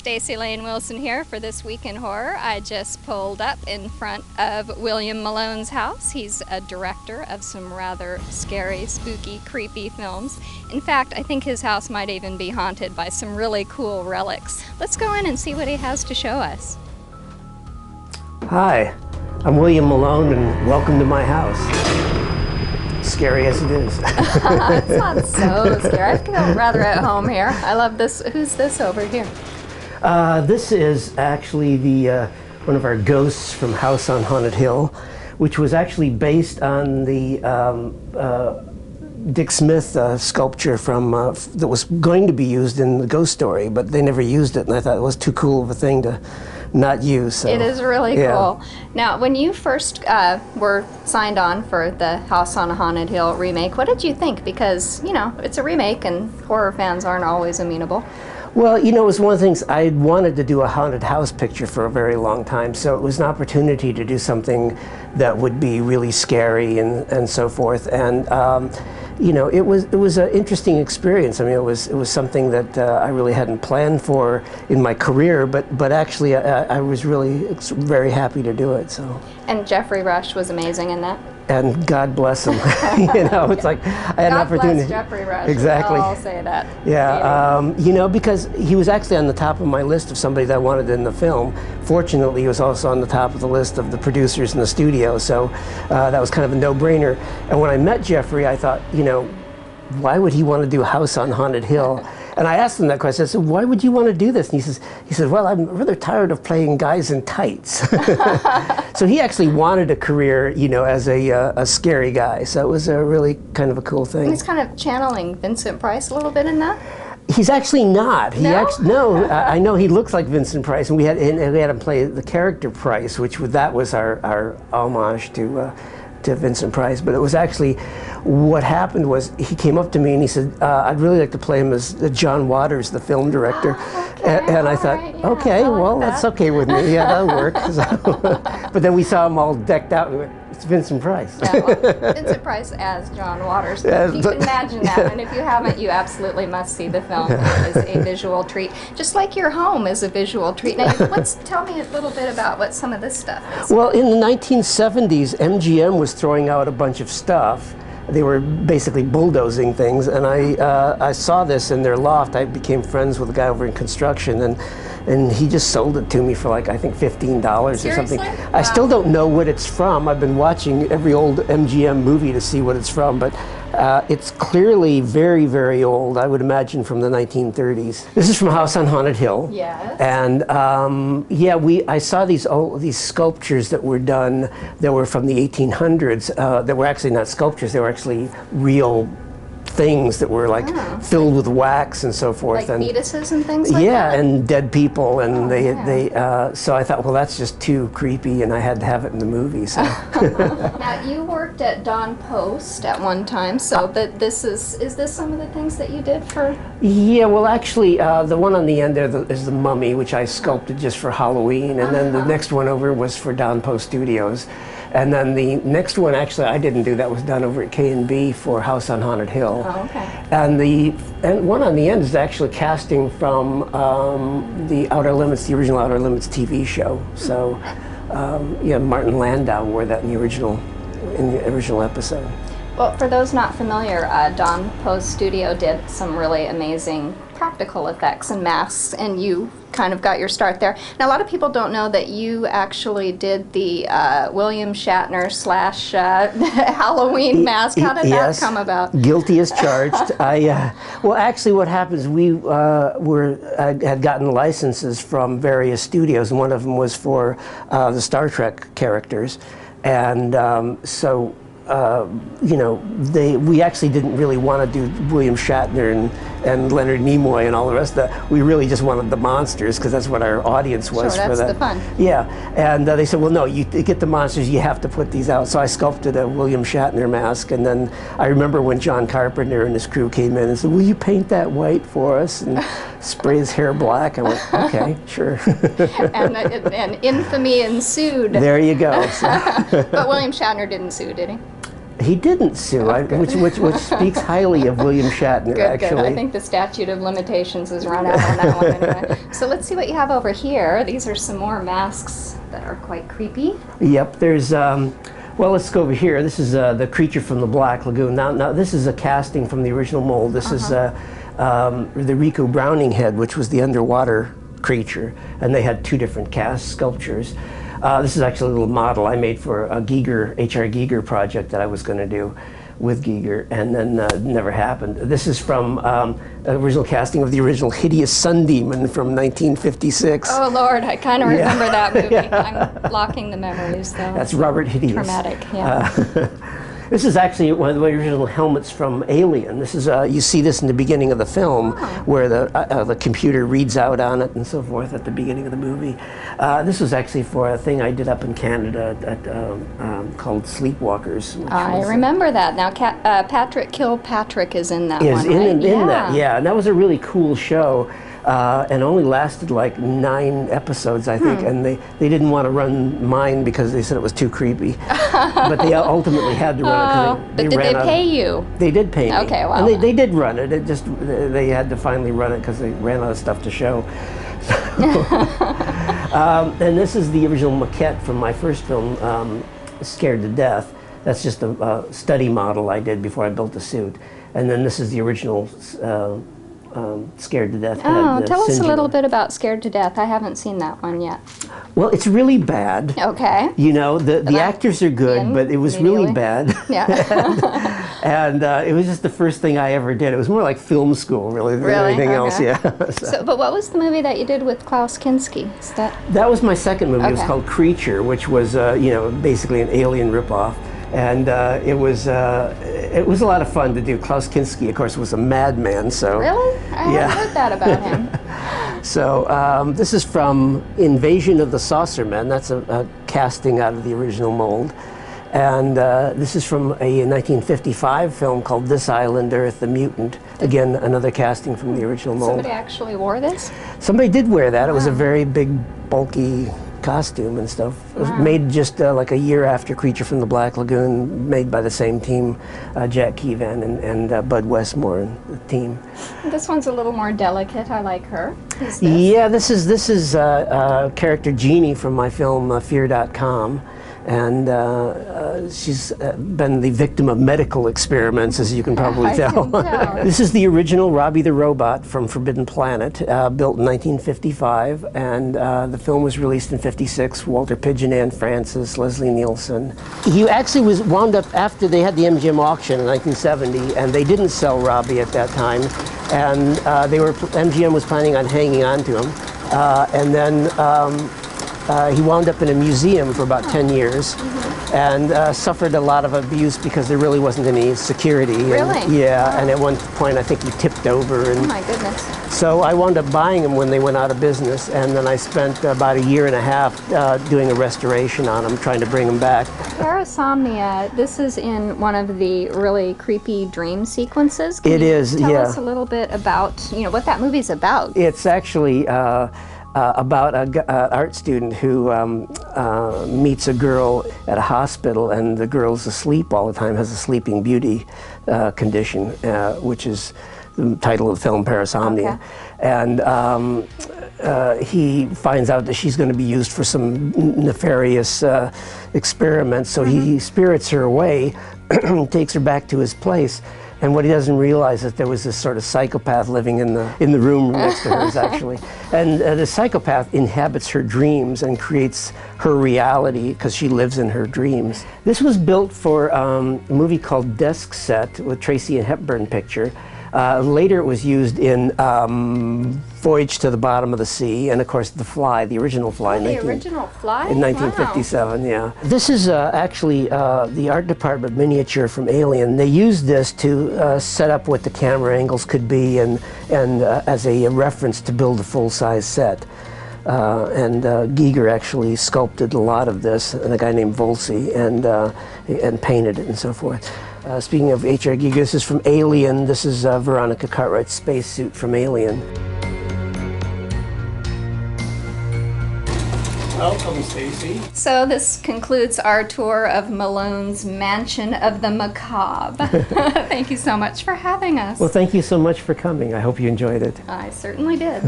Staci Lane Wilson here for This Week in Horror. I just pulled up in front of William Malone's house. He's a director of some rather scary, spooky, creepy films. In fact, I think his house might even be haunted by some really cool relics. Let's go in and see what he has to show us. Hi, I'm William Malone and welcome to my house. Scary as it is. It's not so scary. I feel rather at home here. I love this. Who's this over here? This is actually the one of our ghosts from House on Haunted Hill, which was actually based on the Dick Smith sculpture from that was going to be used in the Ghost Story, but they never used it, and I thought it was too cool of a thing to not use. So, it is really cool. Now, when you first were signed on for the House on Haunted Hill remake, what did you think? Because, you know, it's a remake and horror fans aren't always amenable. Well, you know, it was one of the things I wanted to do a haunted house picture for a very long time, so it was an opportunity to do something that would be really scary and so forth. And you know, it was an interesting experience. I mean, it was something that I really hadn't planned for in my career, but actually I was really very happy to do it. So. And Jeffrey Rush was amazing in that. And God bless him. You know, it's like I had an opportunity. God bless Jeffrey Rush. Exactly. I'll say that. Yeah, you know, because he was actually on the top of my list of somebody that I wanted in the film. Fortunately, he was also on the top of the list of the producers in the studio, so that was kind of a no-brainer. And when I met Jeffrey, I thought, you know, why would he want to do House on Haunted Hill? And I asked him that question. I said, why would you want to do this? And he said, well, I'm rather tired of playing guys in tights. So he actually wanted a career, you know, as a scary guy. So it was a really kind of a cool thing. And he's kind of channeling Vincent Price a little bit in that? He's actually not. No? I know he looks like Vincent Price, and we had him play the character Price, which that was our homage to Vincent Price. But it was actually, what happened was he came up to me and he said, I'd really like to play him as John Waters, the film director. And I thought, okay, well, that's okay with me. Yeah, that'll work. So, but then we saw him all decked out and we went, it's Vincent Price. Yeah, well, Vincent Price as John Waters. If you can imagine that, and if you haven't, you absolutely must see the film. It is a visual treat, just like your home is a visual treat. Now, tell me a little bit about what some of this stuff is. Well, in the 1970s, MGM was throwing out a bunch of stuff. They were basically bulldozing things, and I saw this in their loft. I became friends with a guy over in construction, and he just sold it to me for like, I think $15 or something. Wow. I still don't know what it's from. I've been watching every old MGM movie to see what it's from, but it's clearly very, very old. I would imagine from the 1930s. This is from House on Haunted Hill. Yes. And yeah, I saw these sculptures that were done that were from the 1800s. That were actually not sculptures. They were actually real things that were like filled with wax and so forth, like fetuses and things like that. Yeah, and dead people, and so I thought, well, that's just too creepy, and I had to have it in the movie. So. Now you worked at Don Post at one time, so but is this some of the things that you did for? Yeah, well, actually, the one on the end there is the mummy, which I sculpted just for Halloween, and then the next one over was for Don Post Studios. And then the next one, actually, I didn't do. That was done over at K&B for House on Haunted Hill. Oh, okay. And the one on the end is actually casting from the Outer Limits, the original Outer Limits TV show. So, yeah, Martin Landau wore that in the original episode. Well, for those not familiar, Don Post Studio did some really amazing practical effects and masks, and you kind of got your start there. Now, a lot of people don't know that you actually did the William Shatner / Halloween mask. How did that come about? Guilty as charged. Well, actually, what happens? We had gotten licenses from various studios, and one of them was for the Star Trek characters, and so. You know, we actually didn't really want to do William Shatner and Leonard Nimoy and all the rest of that. We really just wanted the monsters because that's what our audience was for that. That's the fun. Yeah, and they said, well, no, you get the monsters, you have to put these out. So I sculpted a William Shatner mask, and then I remember when John Carpenter and his crew came in and said, will you paint that white for us and spray his hair black? I went, okay, sure. and infamy ensued. There you go. So. But William Shatner didn't sue, did he? He didn't sue, which speaks highly of William Shatner, actually. Good. I think the statute of limitations has run out on that one anyway. So let's see what you have over here. These are some more masks that are quite creepy. Yep, there's, well, let's go over here. This is the creature from the Black Lagoon. Now this is a casting from the original mold. This is the Rico Browning head, which was the underwater creature, and they had 2 different cast sculptures. This is actually a little model I made for a Giger, H.R.Giger project that I was going to do with Giger, and then never happened. This is from original casting of the original Hideous Sun Demon from 1956. Oh Lord, I kind of remember that movie. I'm blocking the memories though. That's Robert Hideous. Traumatic, yeah. This is actually one of the original helmets from Alien. This is you see this in the beginning of the film, where the computer reads out on it and so forth at the beginning of the movie. This was actually for a thing I did up in Canada called Sleepwalkers. I remember that. Now, Patrick Kilpatrick is in that one, right? In that, yeah. And that was a really cool show. And only lasted like 9 episodes, I think, and they didn't want to run mine because they said it was too creepy. But they ultimately had to run it. But did they pay you? They did pay me. Okay, well. And they did run it. They had to finally run it because they ran out of stuff to show. And this is the original maquette from my first film, Scared to Death. That's just a study model I did before I built the suit. And then this is the original Scared to Death. Oh, tell us a little bit about Scared to Death. I haven't seen that one yet. Well, it's really bad. Okay. You know, the actors are good, but it was really bad. Yeah. and it was just the first thing I ever did. It was more like film school, really, than anything else. Yeah. But what was the movie that you did with Klaus Kinski? Is that was my second movie. It was called Creature, which was, you know, basically an Alien ripoff. And it was a lot of fun to do. Klaus Kinski, of course, was a madman. So really, I haven't heard that about him. So this is from Invasion of the Saucermen. That's a casting out of the original mold. And this is from a 1955 film called This Island Earth, the Mutant. Again, another casting from the original mold. Somebody actually wore this? Somebody did wear that. It was a very big, bulky costume and stuff. It was made just like a year after Creature from the Black Lagoon, made by the same team, Jack Keevan and Bud Westmore and the team. This one's a little more delicate. I like her. Who's this? Yeah, this is character Jeannie from my film Fear.com. And she's been the victim of medical experiments, as you can probably tell. This is the original Robbie the Robot from Forbidden Planet, built in 1955, and the film was released in '56. Walter Pidgeon, Anne Francis, Leslie Nielsen. He actually was wound up after they had the MGM auction in 1970, and they didn't sell Robbie at that time, and MGM was planning on hanging on to him, and then. He wound up in a museum for about 10 years and suffered a lot of abuse because there really wasn't any security. Really? And at one point I think he tipped over. And oh my goodness. So I wound up buying him when they went out of business, and then I spent about a year and a half doing a restoration on him, trying to bring him back. Parasomnia, this is in one of the really creepy dream sequences. It is, yeah. Tell us a little bit about, you know, what that movie's about. It's actually about an art student who meets a girl at a hospital, and the girl's asleep all the time, has a sleeping beauty condition, which is the title of the film, Parasomnia. And he finds out that she's going to be used for some nefarious experiments, so he spirits her away, takes her back to his place. And what he doesn't realize is that there was this sort of psychopath living in the room next to hers, actually. And the psychopath inhabits her dreams and creates her reality because she lives in her dreams. This was built for a movie called Desk Set with Tracy and Hepburn picture. Later it was used in Voyage to the Bottom of the Sea, and of course The Fly, the original Fly. Oh, the original Fly? In 1957, yeah. This is actually the art department miniature from Alien. They used this to set up what the camera angles could be and as a reference to build a full-size set. And Giger actually sculpted a lot of this, and a guy named Volsi, and painted it and so forth. Speaking of H.R.Giger, this is from Alien. This is Veronica Cartwright's spacesuit from Alien. Welcome, Stacy. So this concludes our tour of Malone's Mansion of the Macabre. Thank you so much for having us. Well, thank you so much for coming. I hope you enjoyed it. I certainly did.